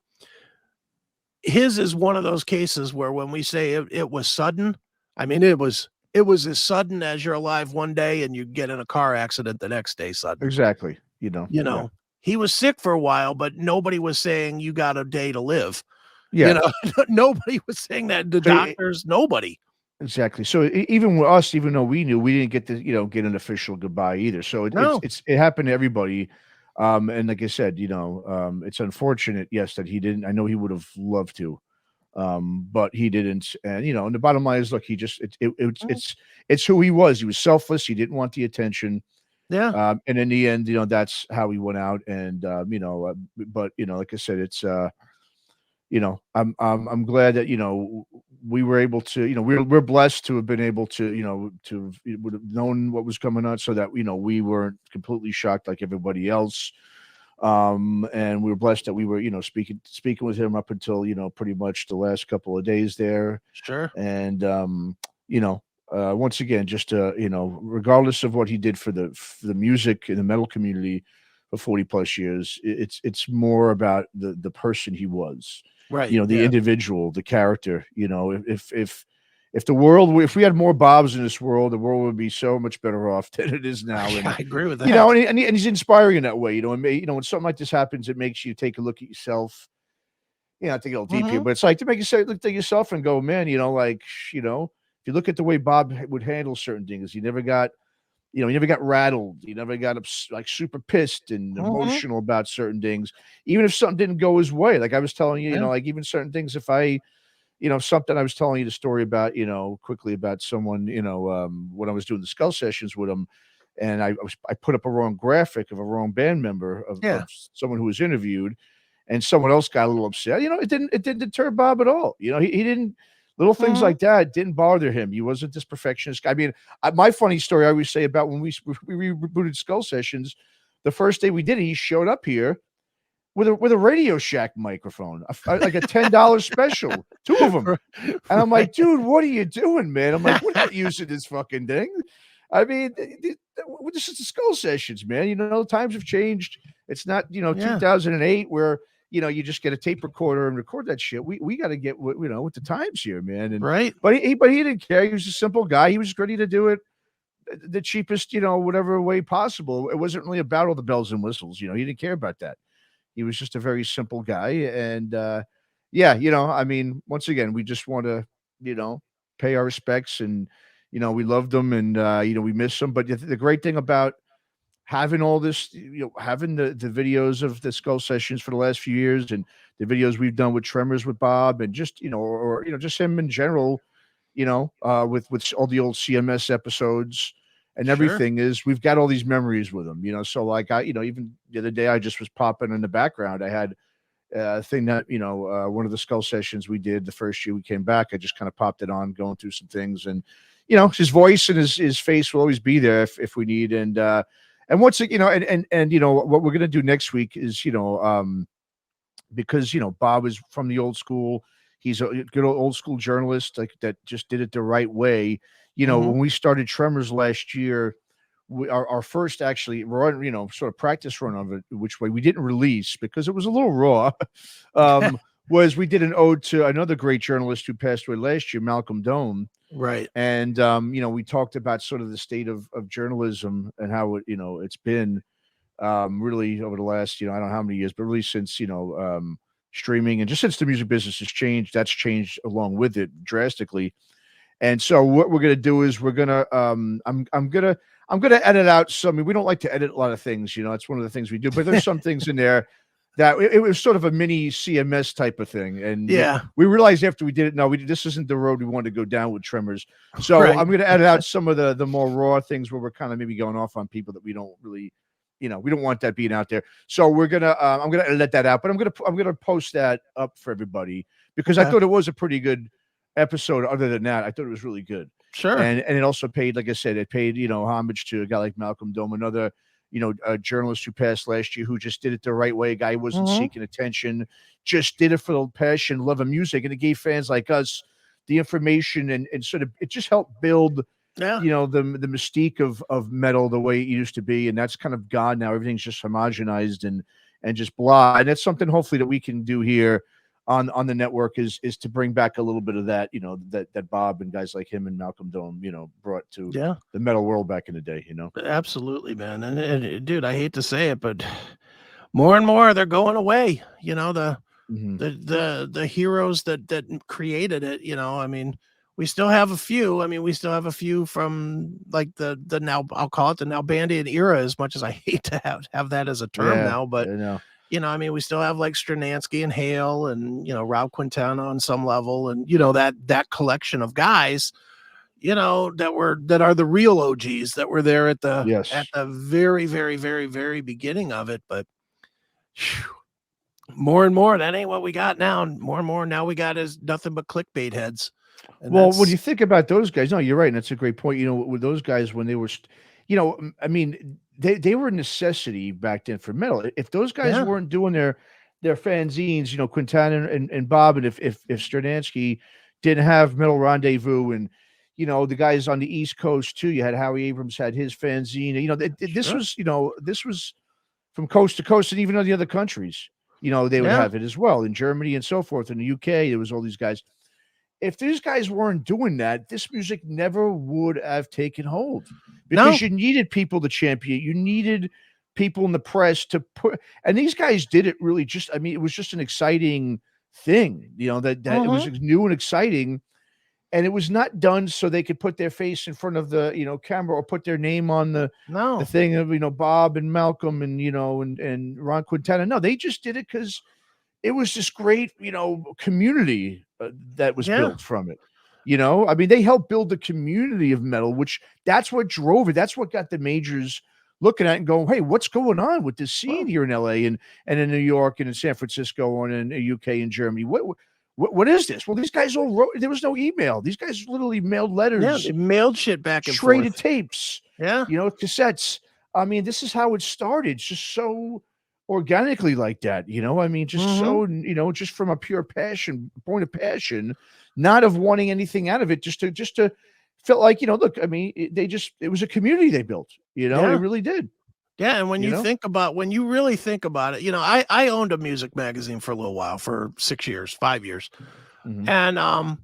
his is one of those cases where when we say it was sudden, I mean, it was as sudden as you're alive one day and you get in a car accident the next day sudden. Exactly, You yeah. know, he was sick for a while, but nobody was saying you got a day to live. Yeah. Nobody was saying that. The So, doctors, nobody. Exactly. So even with us, even though we knew, we didn't get to, get an official goodbye either. So No. it happened to everybody. And like I said, it's unfortunate, yes, that he didn't. I know he would have loved to, but he didn't. And and the bottom line is, look, he just Mhm. it's who he was. He was selfless. He didn't want the attention. Yeah. And in the end, that's how he went out. And but like I said, it's I'm glad that we were able to, we're blessed to have been able to, to would have known what was coming on, so that we weren't completely shocked like everybody else. And we were blessed that we were, speaking with him up until pretty much the last couple of days there. Sure. And you know once again, just regardless of what he did for the music and the metal community for 40 plus years, it's more about the person he was, Right. the Yeah. individual, the character. If the world, if we had more Bobs in this world, the world would be so much better off than it is now. I And agree with that. and he's inspiring in that way. When something like this happens, it makes you take a look at yourself. I think it'll deep here, Hmm. but it's like to make you say, look at yourself and go, man, like, if you look at the way Bob would handle certain things, he never got rattled. He never got like super pissed and Hmm. emotional about certain things, even if something didn't go his way. Like I was telling you, Yeah. like even certain things, if I, something, I was telling you the story about, quickly about someone, when I was doing the skull sessions with him, and I put up a wrong graphic of a wrong band member Yeah. of someone who was interviewed, and someone else got a little upset. It didn't deter Bob at all. He didn't, little things Hmm. like that didn't bother him. He wasn't this perfectionist guy. I mean, my funny story I always say about when we rebooted Skull Sessions, the first day we did it, he showed up here with a Radio Shack microphone, like a $10 special, two of them. And I'm like, Right. dude, what are you doing, man? I'm like, we're not using this fucking thing. I mean, this is the Skull Sessions, man. Times have changed. It's not, Yeah. 2008 where, you just get a tape recorder and record that shit. We got to get, with the times here, man. And, Right. but he didn't care. He was a simple guy. He was ready to do it the cheapest, whatever way possible. It wasn't really about all the bells and whistles. He didn't care about that. He was just a very simple guy. And yeah, I mean, once again, we just want to, pay our respects. And, we loved him, and, we miss him. But the great thing about having all this, having the videos of the skull sessions for the last few years, and the videos we've done with Tremors with Bob, and just, or just him in general, with all the old CMS episodes and Sure. everything, is we've got all these memories with him. So like even the other day, I just was popping in the background. I had thing that one of the skull sessions we did the first year we came back. I just kind of popped it on, going through some things, and his voice and his face will always be there if we need. And once it, and what we're gonna do next week is because Bob is from the old school. He's a good old school journalist, like that, just did it the right way. Hmm. When we started Tremors last year, our first actually run, sort of practice run of it, which way we didn't release because it was a little raw. um, was we did an ode to another great journalist who passed away last year, Malcolm Dome. Right. And we talked about sort of the state of journalism and how it's been really over the last, I don't know how many years, but really since, streaming, and just since the music business has changed, that's changed along with it drastically. And so what we're gonna do is we're gonna I'm gonna edit out some. We don't like to edit a lot of things, it's one of the things we do, but there's some things in there that it was sort of a mini CMS type of thing. And Yeah. we realized after we did it, no, this isn't the road we wanted to go down with Tremors. So Right. I'm gonna edit out some of the more raw things where we're kind of maybe going off on people that we don't really, we don't want that being out there. So we're gonna I'm gonna let that out, but I'm gonna post that up for everybody because I Okay. thought it was a pretty good episode. Other than that, I thought it was really good. Sure. And it also paid, like I said, it paid, homage to a guy like Malcolm Dome, another, a journalist who passed last year, who just did it the right way. A guy who wasn't Hmm. seeking attention, just did it for the passion, love of music. And it gave fans like us the information, and sort of, it just helped build, Yeah. the mystique of metal the way it used to be. And that's kind of gone now. Everything's just homogenized and just blah. And that's something hopefully that we can do here on the network, is to bring back a little bit of that, that Bob and guys like him and Malcolm Dome, brought to Yeah. the metal world back in the day. Absolutely, man. And dude, I hate to say it, but more and more they're going away. The Hmm. the heroes that created it. I mean, we still have a few. I mean, we still have a few from like the now I'll call it the Nalbandian era, as much as I hate to have that as a term Yeah, now, but I know. I mean, we still have like Stranansky and Hale and Rob Quintana on some level, and that collection of guys, that are the real OGs that were there at the Yes. very, very, very, very beginning of it. But whew, more and more, that ain't what we got now. More and more now we got is nothing but clickbait heads. And Well, when that's you think about those guys, no, you're right, and that's a great point. With those guys when they were, I mean, they were a necessity back then for metal. If those guys yeah, weren't doing their fanzines, Quintana and Bob, and if Stradansky didn't have Metal Rendezvous, and the guys on the East Coast too, you had Howie Abrams had his fanzine. This sure. was this was from coast to coast, and even in the other countries, they would Yeah. have it as well in Germany and so forth. In the UK, there was all these guys. If these guys weren't doing that, this music never would have taken hold because No. you needed people to champion. You needed people in the press to put, and these guys did it really just, I mean, it was just an exciting thing, that it was Hmm. new and exciting. And it was not done so they could put their face in front of the, camera or put their name on the No. thing of, Bob and Malcolm and, and Ron Quintana. No, they just did it because it was this great, community that was Yeah. built from it. I mean, they helped build the community of metal, which that's what drove it. That's what got the majors looking at and going, "Hey, what's going on with this scene Well, here in LA and in New York and in San Francisco and in the UK and Germany? What is this?" Well, these guys all wrote. There was no email. These guys literally mailed yeah, they letters, mailed shit back and traded forth. tapes, Yeah. cassettes. I mean, this is how it started. Just so organically like that, I mean, just Hmm. so, just from a pure passion, point of passion, not of wanting anything out of it, just to feel like, look, I mean, it was a community they built, they Yeah. really did, Yeah, and you know? when you really think about it, I owned a music magazine for a little while, for 6 years, 5 years. Mhm. And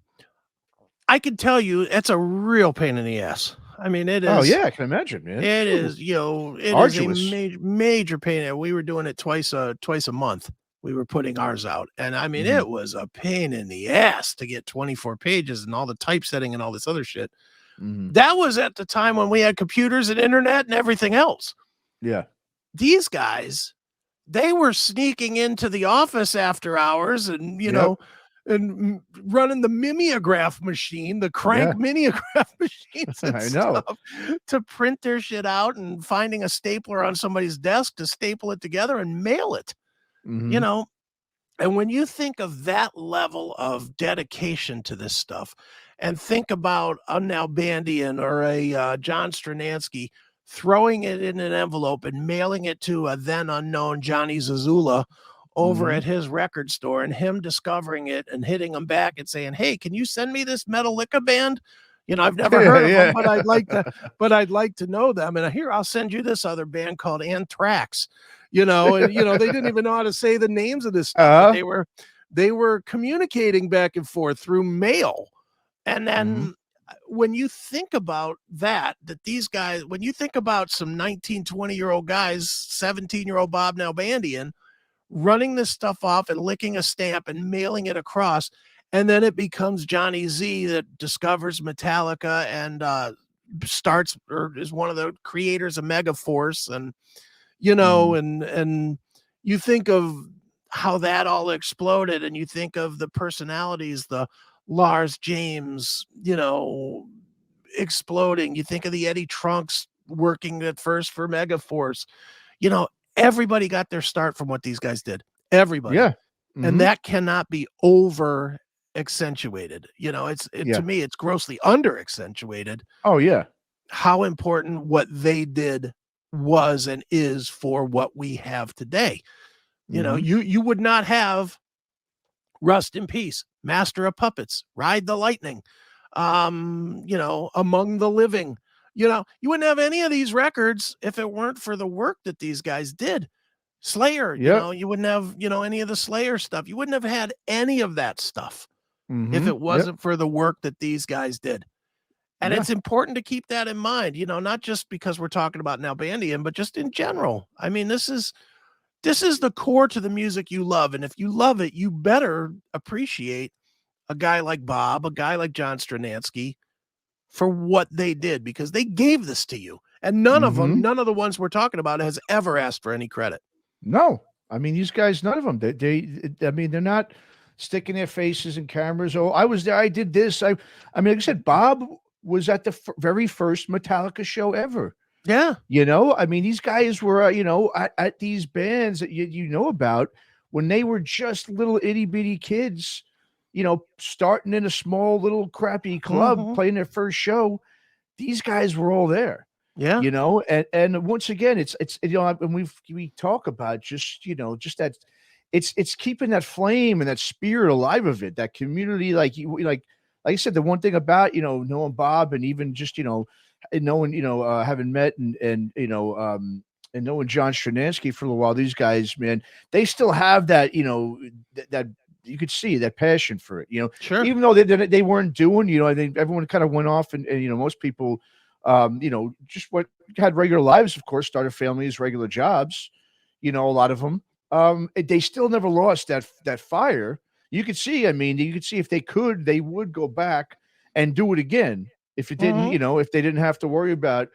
I can tell you it's a real pain in the ass. I mean, Oh yeah, I can imagine, man. it Phew. is, it is a Arduous. major pain. And we were doing it twice a month. We were putting ours out. And I mean, Mhm. it was a pain in the ass to get 24 pages and all the typesetting and all this other shit. Mhm. That was at the time when we had computers and internet and everything else. Yeah. These guys, they were sneaking into the office after hours and, Yep. running the mimeograph machine, the crank Yeah. mimeograph machines and I know. stuff to print their shit out, and finding a stapler on somebody's desk to staple it together and mail it, you Mhm. know? And when you think of that level of dedication to this stuff, and think about a Nalbandian or a John Stranansky throwing it in an envelope and mailing it to a then unknown Johnny Zazula over Mhm. at his record store, and him discovering it and hitting him back and saying, "Hey, can you send me this Metallica band? I've never heard of them, Yeah. but I'd like to know them. And here, I'll send you this other band called Anthrax." And they didn't even know how to say the names of this stuff, but Uh-huh. they were communicating back and forth through mail. And Mhm. then when you think about that these guys, when you think about some 19, 20-year-old guys, 17-year-old Bob Nalbandian running this stuff off and licking a stamp and mailing it across, and then it becomes Johnny Z that discovers Metallica and starts, or is one of the creators of Megaforce, and Mhm. and you think of how that all exploded, and you think of the personalities, the Lars James, exploding. You think of the Eddie Trunks working at first for Megaforce. You know, everybody got their start from what these guys did. Everybody. Yeah. And Mhm. that cannot be over accentuated. To Yeah. me, it's grossly under accentuated Oh, yeah. how important what they did was and is for what we have today. Mhm. You would not have Rust in Peace, Master of Puppets, Ride the Lightning, Among the Living. You wouldn't have any of these records if it weren't for the work that these guys did. Slayer, Yep. you wouldn't have, any of the Slayer stuff. You wouldn't have had any of that stuff if Mhm. it Yep. wasn't for the work that these guys did. And Yeah. it's important to keep that in mind, not just because we're talking about Nalbandian, but just in general. I mean, this is the core to the music you love. And if you love it, you better appreciate a guy like Bob, a guy like John Stranansky for what they did, because they gave this to you. And none of them, Mhm. none of the ones we're talking about has ever asked for any credit. No, I mean these guys, none of them. I mean, they're not sticking their faces in cameras. Oh, I was there. I did this. I mean, like I said, Bob was at the very first Metallica show ever. Yeah. I mean, these guys were, at these bands that you know about when they were just little itty bitty kids, starting in a small little crappy club, Mhm. playing their first show. These guys were all there. Yeah. And once again, it's and we talk about just that it's keeping that flame and that spirit alive of it, that community, like I said, the one thing about knowing Bob, and even just and knowing having met and knowing John Stranansky for a while, these guys, man, they still have that that you could see that passion for it, Sure. even though they weren't doing, I think everyone kind of went off, and most people just had regular lives, of course, started families, regular jobs, a lot of them. They still never lost that fire. You could see, I mean, you could see if they could, they would go back and do it again. If it didn't, Mhm. if they didn't have to worry about,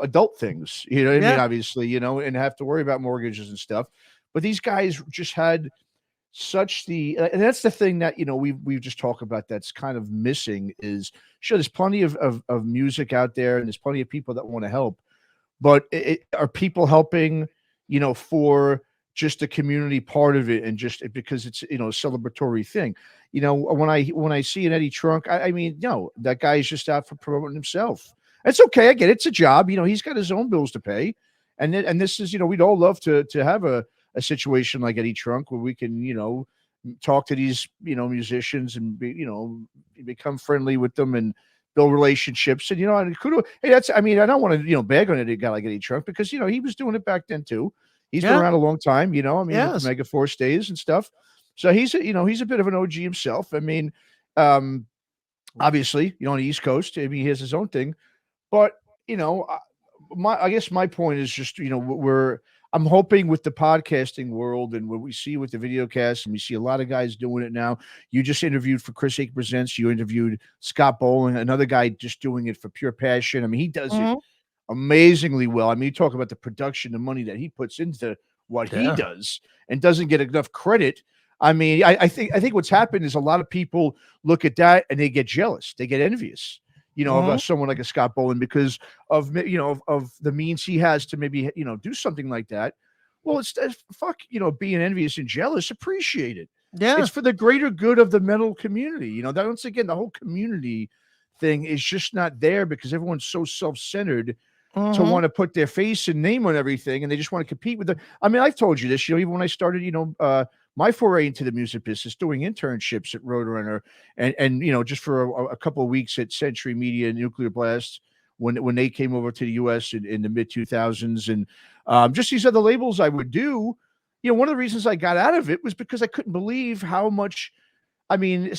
adult things, you know what I mean? Yeah. Obviously, and have to worry about mortgages and stuff. But these guys just had such and that's the thing that we've just talked about that's kind of missing is, sure, there's plenty of music out there, and there's plenty of people that want to help, but are people helping for just the community part of it, and just because it's a celebratory thing. When I see an Eddie Trunk, I mean, no, that guy's just out for promoting himself. It's okay, I get it, it's a job, he's got his own bills to pay, and this is, we'd all love to have a situation like Eddie Trunk where we can, talk to these, musicians and become friendly with them and build relationships. And, and hey, I mean, I don't want to, bag on a guy like Eddie Trunk because, he was doing it back then too. He's been Yeah. around a long time, I mean, with the Yes. Megaforce days and stuff. So he's a bit of an OG himself. I mean, obviously, on the East Coast, I mean, he has his own thing, but, I guess my point is just, I'm hoping with the podcasting world and what we see with the video cast, and we see a lot of guys doing it now. You just interviewed for Chris Ake Presents. You interviewed Scott Bowling, another guy just doing it for pure passion. I mean, he does it Mhm. amazingly well. I mean, you talk about the production, the money that he puts into what he Yeah. does and doesn't get enough credit. I mean, I think what's happened is a lot of people look at that and they get jealous. They get envious, of Mhm. someone like a Scott Boland because of of the means he has to maybe do something like that. Well, it's fuck being envious and jealous. Appreciate it. Yeah. It's for the greater good of the metal community. That once again, the whole community thing is just not there because everyone's so self-centered to Mhm. want to put their face and name on everything, and they just want to compete with them. I mean, I've told you this, even when I started, my foray into the music business, doing internships at Roadrunner, and just for a couple of weeks at Century Media and Nuclear Blast when they came over to the U.S. in the mid 2000s, and just these other labels I would do. One of the reasons I got out of it was because I couldn't believe how much. I mean,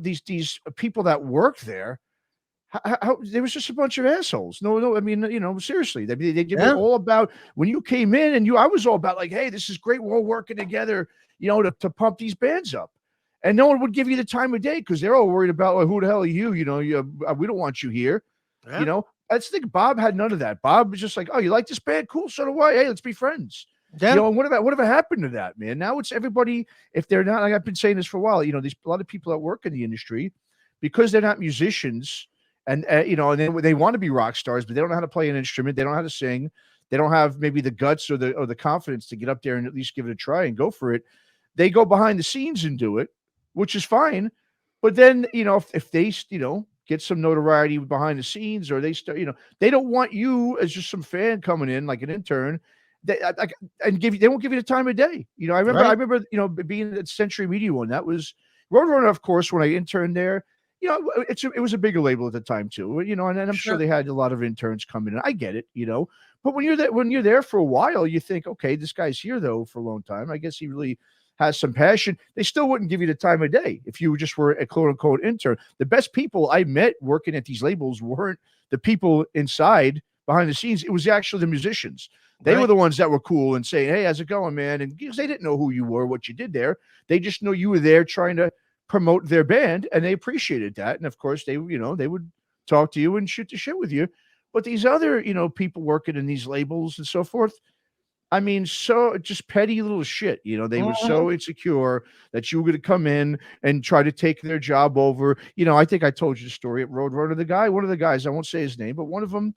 these people that work there, how there was just a bunch of assholes. No, I mean, seriously, they were Yeah. all about when you came in, and I was all about like, hey, this is great. We're all working together, to pump these bands up. And no one would give you the time of day because they're all worried about, well, who the hell are you? We don't want you here. Yeah. I just think Bob had none of that. Bob was just like, oh, you like this band? Cool. So do I. Hey, let's be friends. Yeah. And whatever happened to that, man? Now it's everybody. If they're not, like I've been saying this for a while, these a lot of people that work in the industry, because they're not musicians, and and then they want to be rock stars, but they don't know how to play an instrument. They don't know how to sing. They don't have maybe the guts or the confidence to get up there and at least give it a try and go for it. They go behind the scenes and do it, which is fine. But then, if they, get some notoriety behind the scenes, or they start, they don't want you as just some fan coming in like an intern. They won't give you the time of day. I Right. remember, being at Century Media one. That was Roadrunner, of course, when I interned there. It was a bigger label at the time too, and I'm sure Sure. they had a lot of interns coming in. I get it, but when you're there for a while, you think, okay, this guy's here though for a long time. I guess he really has some passion. They still wouldn't give you the time of day if you just were a quote unquote intern. The best people I met working at these labels weren't the people inside behind the scenes. It was actually the musicians. They were Right. the ones that were cool and saying, hey, how's it going, man? And because they didn't know who you were, what you did there. They just know you were there trying to promote their band, and they appreciated that. And of course, they would talk to you and shoot the shit with you. But these other people working in these labels and so forth, I mean, so just petty little shit. They were Mhm. so insecure that you were going to come in and try to take their job over. I think I told you the story at Roadrunner. One of the guys, I won't say his name, but one of them,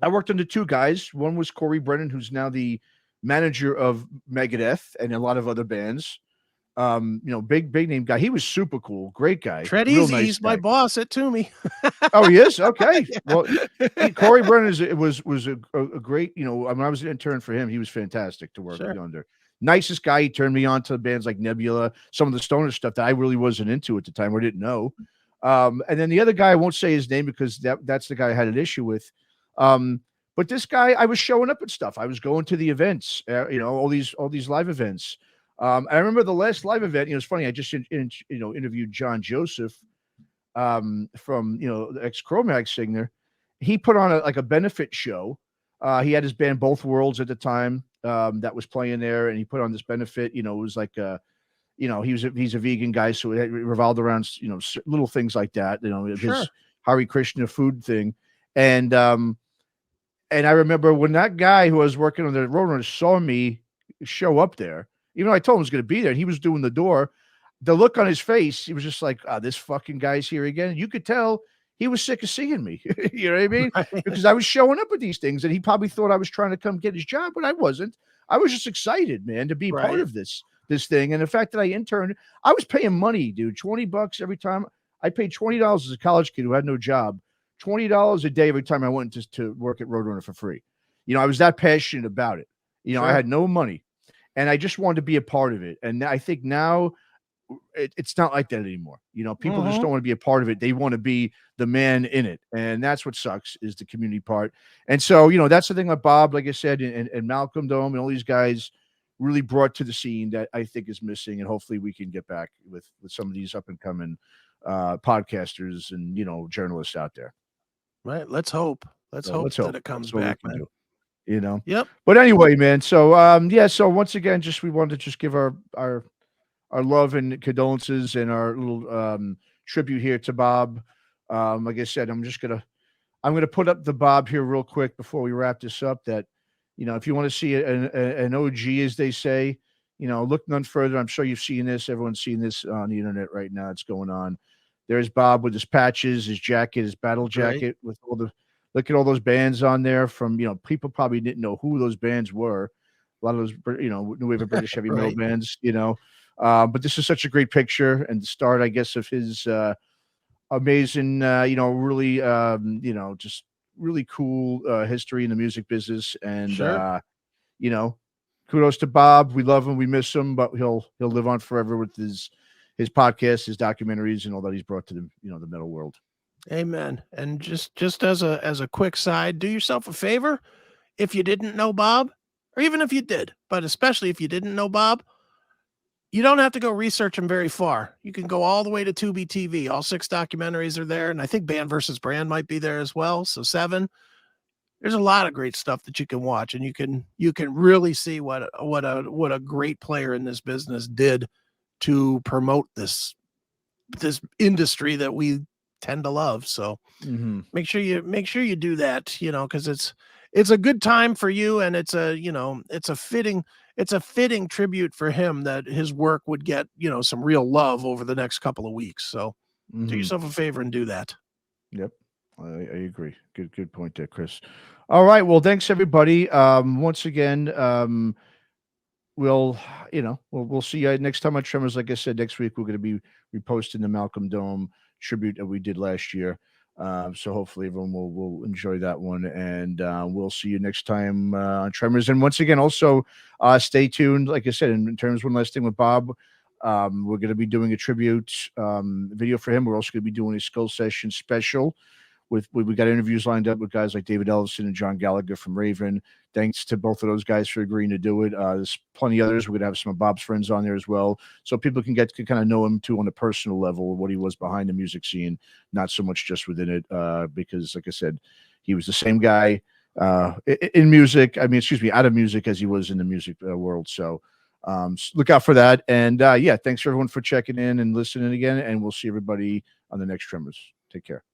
I worked under two guys. One was Corey Brennan, who's now the manager of Megadeth and a lot of other bands. Big name guy. He was super cool, great guy, Tread real easy. nice He's my guy. boss at Toomey. Oh, he is? Okay. Yeah. Well, Corey Brennan was a great, I mean, I was an intern for him. He was fantastic to work Sure. under. Nicest guy. He turned me on to bands like Nebula, some of the stoner stuff that I really wasn't into at the time or didn't know. And then the other guy, I won't say his name because that's the guy I had an issue with. But this guy, I was showing up at stuff. I was going to the events, all these live events. I remember the last live event. It's funny. I just interviewed John Joseph, from the ex Cro-Mag singer. He put on a benefit show. He had his band Both Worlds at the time, that was playing there, and he put on this benefit. It was like he's a vegan guy, so it revolved around little things like that. Sure. His Hare Krishna food thing, and I remember when that guy who was working on the Roadrunner saw me show up there, even though I told him I was going to be there, and he was doing the door. The look on his face, he was just like, this fucking guy's here again. You could tell he was sick of seeing me. You know what I mean? Right. Because I was showing up at these things, and he probably thought I was trying to come get his job, but I wasn't. I was just excited, man, to be part Right. of this thing. And the fact that I interned, I was paying money, dude, $20 every time. I paid $20 as a college kid who had no job, $20 a day every time I went to work at Roadrunner for free. I was that passionate about it. I Sure. had no money, and I just wanted to be a part of it. And I think now it's not like that anymore. People just don't want to be a part of it. They want to be the man in it. And that's what sucks, is the community part. And so, that's the thing that Bob, like I said, and Malcolm Dome and all these guys really brought to the scene that I think is missing. And hopefully we can get back with some of these up and coming podcasters and, journalists out there. Right. Let's hope. Let's hope that it comes back, man. Yep. But anyway, man. So, so once again, we wanted to just give our love and condolences and our little tribute here to Bob. Like I said, I'm gonna put up the Bob here real quick before we wrap this up. That if you want to see an OG, as they say, look none further. I'm sure you've seen this. Everyone's seen this on the internet right now. It's going on. There's Bob with his patches, his jacket, his battle jacket, with all the look at all those bands on there. From people probably didn't know who those bands were. A lot of those New Wave of British heavy metal bands. But this is such a great picture and the start, I guess, of his amazing, really, just really cool history in the music business. And Sure. Kudos to Bob. We love him, we miss him, but he'll live on forever with his podcasts, his documentaries, and all that he's brought to the the metal world. Amen. And just as a quick side, do yourself a favor if you didn't know Bob, or even if you did, but especially if you didn't know Bob. You don't have to go research him very far. You can go all the way to Tubi TV. All 6 documentaries are there, and I think Band versus Brand might be there as well. So 7. There's a lot of great stuff that you can watch, and you can really see what a great player in this business did to promote this industry that we tend to love. So make sure you do that, because it's a good time for you, and it's a fitting tribute for him that his work would get, some real love over the next couple of weeks. So do yourself a favor and do that. Yep. I agree. Good point there, Chris. All right. Well, thanks everybody. Once again, we'll see you next time on Tremors. Like I said, next week we're going to be reposting the Malcolm Dome tribute that we did last year. So hopefully everyone will enjoy that one, and we'll see you next time on Tremors. And once again, also stay tuned. Like I said, in terms of one last thing with Bob, we're going to be doing a tribute video for him. We're also going to be doing a Skull Session special. We got interviews lined up with guys like David Ellison and John Gallagher from Raven. Thanks to both of those guys for agreeing to do it. There's plenty others. We're going to have some of Bob's friends on there as well, so people can get to kind of know him too on a personal level, what he was behind the music scene, not so much just within it. Because, like I said, he was the same guy in music. I mean, out of music as he was in the music world. So Look out for that. And yeah, thanks for everyone for checking in and listening again. And we'll see everybody on the next Tremors. Take care.